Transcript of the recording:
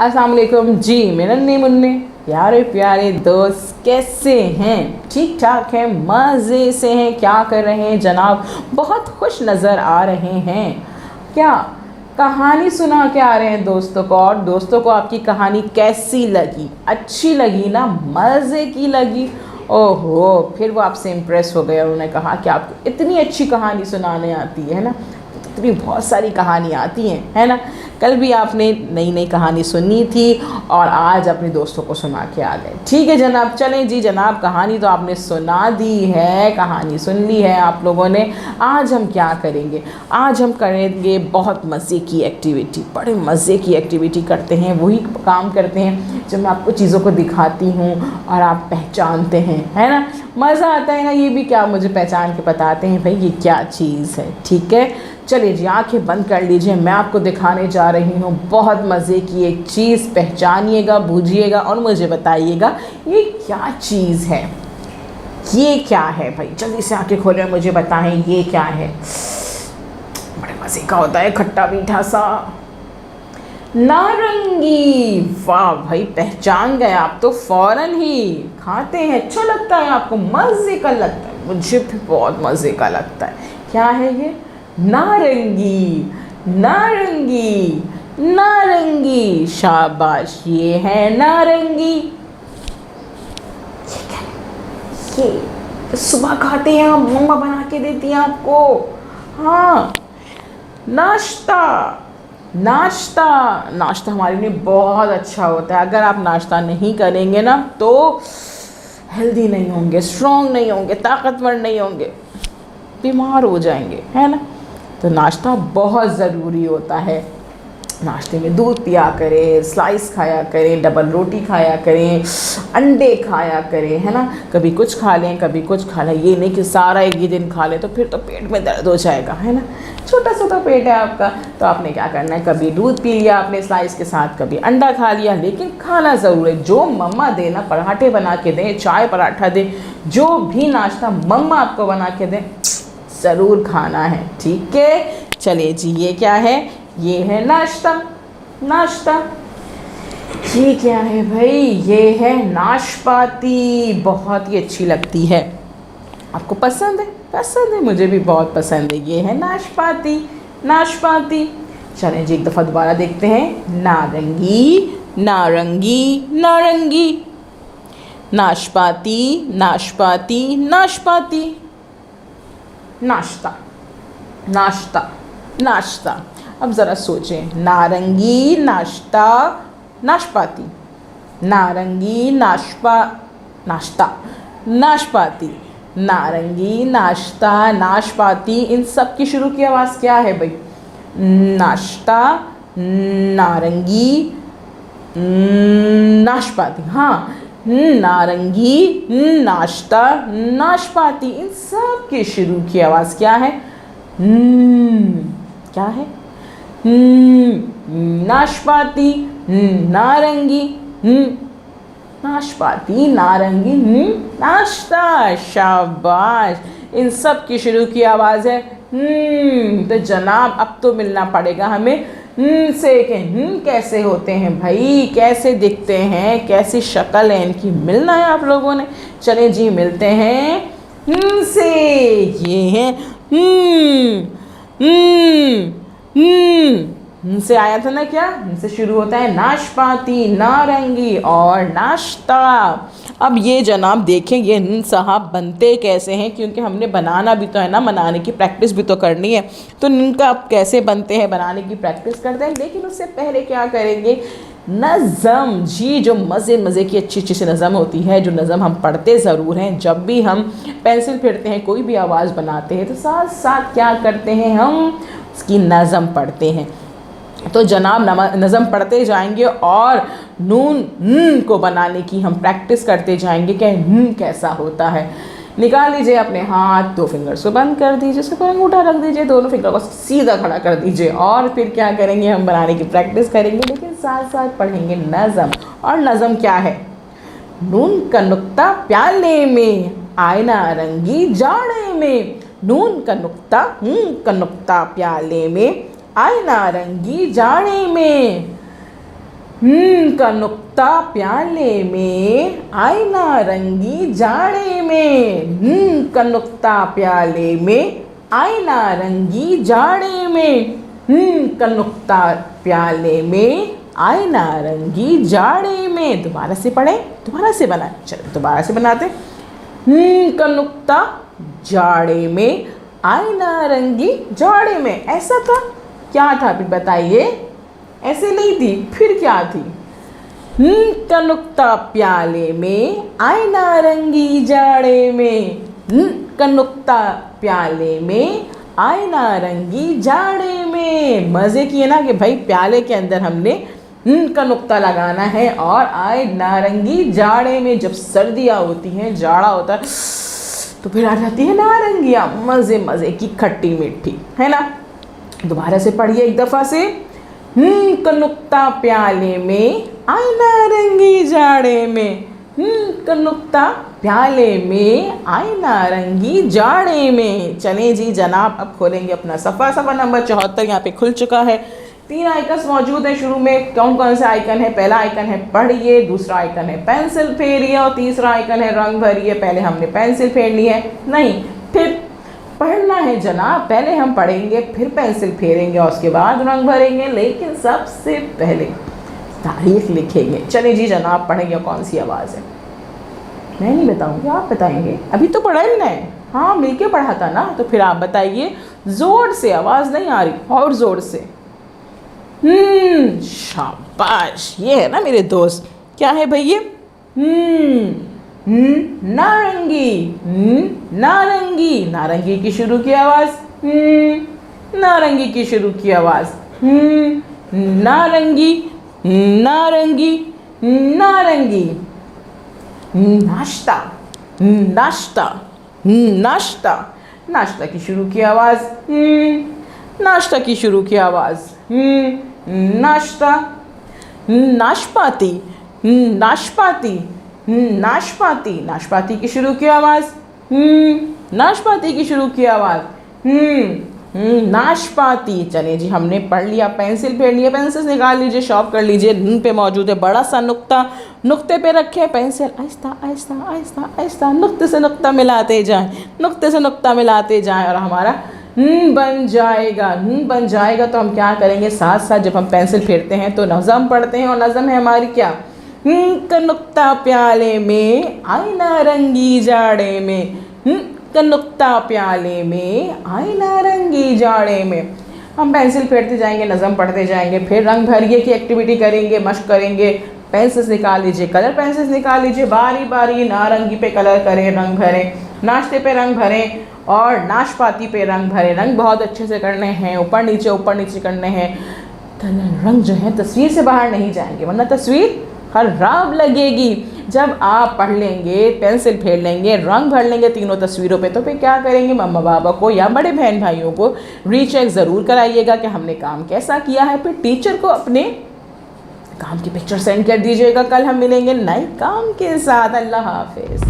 अस्सलाम वालेकुम जी, मेरे नन्हे मुन्ने प्यारे प्यारे दोस्त कैसे हैं? ठीक ठाक हैं, मज़े से हैं? क्या कर रहे हैं जनाब? बहुत खुश नज़र आ रहे हैं क्या? कहानी सुना के आ रहे हैं दोस्तों को, और दोस्तों को आपकी कहानी कैसी लगी? अच्छी लगी ना? मज़े की लगी? ओहो, फिर वो आपसे इम्प्रेस हो गए, उन्होंने कहा कि आपको इतनी अच्छी कहानी सुनाने आती है ना। इतनी बहुत सारी कहानी आती हैं, है ना। कल भी आपने नई नई कहानी सुनी थी और आज अपने दोस्तों को सुना के आ गए। ठीक है जनाब, चलें जी जनाब, कहानी तो आपने सुना दी है, कहानी सुन ली है आप लोगों ने। आज हम क्या करेंगे? आज हम करेंगे बहुत मज़े की एक्टिविटी। बड़े मज़े की एक्टिविटी करते हैं, वही काम करते हैं जब मैं आपको चीज़ों को दिखाती हूँ और आप पहचानते हैं, है ना। मज़ा आता है ना। ये भी क्या मुझे पहचान के बताते हैं भाई ये क्या चीज़ है। ठीक है, चलिए जी, आंखें बंद कर लीजिए। मैं आपको दिखाने जा रही हूँ बहुत मज़े की एक चीज़। पहचानिएगा, बूझिएगा और मुझे बताइएगा ये क्या चीज़ है। ये क्या है भाई? जल्दी से आंखें खोलें और मुझे बताएं ये क्या है। बड़े मज़े का होता है, खट्टा मीठा सा। नारंगी। वाह भाई, पहचान गए आप तो फ़ौरन ही। खाते हैं, अच्छा लगता है आपको? मज़े का लगता है, मुझे भी बहुत मज़े का लगता है। क्या है ये? नारंगी। नारंगी, नारंगी, शाबाश, ये है नारंगी। ये सुबह खाते हैं हम, मम्मा बना के देती हैं आपको। हाँ, नाश्ता। नाश्ता, नाश्ता हमारे लिए बहुत अच्छा होता है। अगर आप नाश्ता नहीं करेंगे ना तो हेल्दी नहीं होंगे, स्ट्रॉन्ग नहीं होंगे, ताकतवर नहीं होंगे, बीमार हो जाएंगे, है ना। तो नाश्ता बहुत ज़रूरी होता है। नाश्ते में दूध पिया करें, स्लाइस खाया करें, डबल रोटी खाया करें, अंडे खाया करें, है ना। कभी कुछ खा लें, कभी कुछ खा लें। ये नहीं कि सारा एक ही दिन खा लें तो फिर तो पेट में दर्द हो जाएगा, है ना। छोटा सा तो पेट है आपका, तो आपने क्या करना है, कभी दूध पी लिया आपने स्लाइस के साथ, कभी अंडा खा लिया, लेकिन खाना ज़रूर है। जो मम्मा दे ना, पराठे बना के दें, चाय पराठा दें, जो भी नाश्ता मम्मा आपको बना के दें, ज़रूर खाना है। ठीक है, चलिए जी, ये क्या है? ये है नाश्ता। नाश्ता, ये क्या है भाई? ये है नाशपाती। बहुत ही अच्छी लगती है। आपको पसंद है? पसंद है, मुझे भी बहुत पसंद है। ये है नाशपाती। नाशपाती, चलें जी एक दफ़ा दोबारा देखते हैं। नारंगी, नारंगी, नारंगी, नाशपाती, नाशपाती, नाशपाती, नाश्ता, नाश्ता, नाश्ता। अब ज़रा सोचें, नारंगी, नाश्ता, नाशपाती, नारंगी, नाश्ता, नाशपाती, नारंगी, नाश्ता, नाशपाती, इन सब की शुरू की आवाज़ क्या है भाई? नाश्ता, नारंगी, नाशपाती। हाँ, नारंगी, नाश्ता, नाशपाती, इन सब के शुरू की आवाज़ क्या है? क्या है? नाशपाती, नारंगी, नाशपाती, नारंगी, नाश्ता। शाबाश, इन सब की शुरू की आवाज़ है तो जनाब अब तो मिलना पड़ेगा हमें से कि कैसे होते हैं भाई, कैसे दिखते हैं, कैसी शक्ल है इनकी, मिलना है आप लोगों ने। चले जी, मिलते हैं से। ये है से आया था ना क्या? इनसे शुरू होता है नाशपाती, नारंगी और नाश्ता। अब ये जनाब देखें ये साहब बनते कैसे हैं, क्योंकि हमने बनाना भी तो है ना, बनाने की प्रैक्टिस भी तो करनी है। तो इनका अब कैसे बनते हैं, बनाने की प्रैक्टिस करते हैं। लेकिन उससे पहले क्या करेंगे? नज़म जी, जो मज़े की अच्छी अच्छी सी नज़म होती है, जो नज़म हम पढ़ते ज़रूर हैं। जब भी हम पेंसिल फेरते हैं, कोई भी आवाज़ बनाते हैं, तो साथ साथ क्या करते हैं, हम उसकी नज़म पढ़ते हैं। तो जनाब नज़म पढ़ते जाएंगे और नून को बनाने की हम प्रैक्टिस करते जाएंगे कि कैसा होता है। निकाल लीजिए अपने हाथ, 2 फिंगर्स को बंद कर दीजिए, उसके ऊपर अंगूठा रख दीजिए, दोनों फिंगर को सीधा खड़ा कर दीजिए और फिर क्या करेंगे, हम बनाने की प्रैक्टिस करेंगे, लेकिन साथ साथ पढ़ेंगे नज़म। और नज़म क्या है? नून का नुक्ता प्याले में, आए नारंगी जाड़े में। नून का नुक्ता प्याले में, आए नारंगी जाड़े में। का नुक्ता प्याले में, आईना रंगी जाड़े में। का नुक्ता प्याले में, आईना रंगी जाड़े में। का नुक्ता प्याले में, आईना रंगी जाड़े में। दोबारा से पढ़े, दोबारा से बनाए। चलो दोबारा से बनाते। का नुक्ता जाड़े में, आईना रंगी जाड़े में। ऐसा था, क्या था फिर बताइए? ऐसे नहीं थी, फिर क्या थी? का नुक्ता प्याले में, आईना रंगी जाड़े में। का नुक्ता प्याले में, आईना रंगी जाड़े में। मज़े किए ना कि भाई प्याले के अंदर हमने का नुक्ता लगाना है और आए नारंगी जाड़े में। जब सर्दियाँ होती हैं, जाड़ा होता है, तो फिर आ जाती है नारंगियाँ, मज़े मज़े की खट्टी मीठी, है ना। दोबारा से पढ़िए एक दफ़ा से। का नुक्ता प्याले में, आए नारंगी जाड़े में। का नुक्ता प्याले में, आए नारंगी जाड़े में। चलें जी जनाब, अब खोलेंगे अपना सफ़ा। सफ़ा नंबर 74 यहाँ पे खुल चुका है। 3 आइकन्स मौजूद हैं शुरू में। कौन कौन से आइकन है? पहला आइकन है पढ़िए, दूसरा आइकन है पेंसिल फेरिए और तीसरा आइकन है रंग भरिए। पहले हमने पेंसिल फेरनी है, नहीं फिर पढ़ना है जनाब। पहले हम पढ़ेंगे, फिर पेंसिल फेरेंगे और उसके बाद रंग भरेंगे, लेकिन सबसे पहले तारीख लिखेंगे। चलिए जी जनाब, पढ़ेंगे। कौन सी आवाज़ है? मैं नहीं बताऊँगी, आप बताएंगे। अभी तो पढ़ा ही नहीं, हाँ मिलके पढ़ा था ना, तो फिर आप बताइए। ज़ोर से, आवाज़ नहीं आ रही, और ज़ोर से। शाबाश, ये है ना मेरे दोस्त। क्या है भैया? नारंगी। नारंगी, नारंगी की शुरू की आवाज़। नारंगी की शुरू की आवाज़। नारंगी, नारंगी, नारंगी। नाश्ता, नाश्ता, नाश्ता। नाश्ता की शुरू की आवाज़। नाश्ता की शुरू की आवाज़। नाश्ता। नाशपाती, नाशपाती, नाशपाती। नाशपाती की शुरू की आवाज़। नाशपाती की शुरू की आवाज़। नाशपाती। चलिए जी, हमने पढ़ लिया। पेंसिल फेर लिया, पेंसिल निकाल लीजिए, शॉर्प कर लीजिए। पे मौजूद है बड़ा सा नुक्ता, नुक्ते पे रखे पेंसिल। आहिस्ता आहिस्ता आहिस्ता आहिस्ता नुक्ते से नुक्ता मिलाते जाएं, नुक्ते से नुक्ता मिलाते जाएं और हमारा बन जाएगा। बन जाएगा तो हम क्या करेंगे? साथ साथ जब हम पेंसिल फेरते हैं तो नज़म पढ़ते हैं, और नज़म है हमारी क्या? का नुक्ता प्याले में, आईना रंगी जाड़े में। का नुक्ता प्याले में, आईना रंगी जाड़े में। हम पेंसिल फेरते जाएंगे, नज़म पढ़ते जाएंगे, फिर रंग भरिए की एक्टिविटी करेंगे, मश्क करेंगे। पेंसिल्स निकाल लीजिए, कलर पेंसिल्स निकाल लीजिए, बारी बारी नारंगी पे कलर करें, रंग भरें, नाश्ते पे रंग भरें और नाशपाती पे रंग भरें। रंग बहुत अच्छे से करने हैं, ऊपर नीचे करने हैं। रंग जो है तस्वीर से बाहर नहीं जाएंगे, वरना तस्वीर खराब लगेगी। जब आप पढ़ लेंगे, पेंसिल फेर लेंगे, रंग भर लेंगे तीनों तस्वीरों पे, तो फिर क्या करेंगे? मम्मा पापा को या बड़े बहन भाइयों को रीचेक ज़रूर कराइएगा कि हमने काम कैसा किया है। फिर टीचर को अपने काम की पिक्चर सेंड कर दीजिएगा। कल हम मिलेंगे नए काम के साथ। अल्लाह हाफिज़।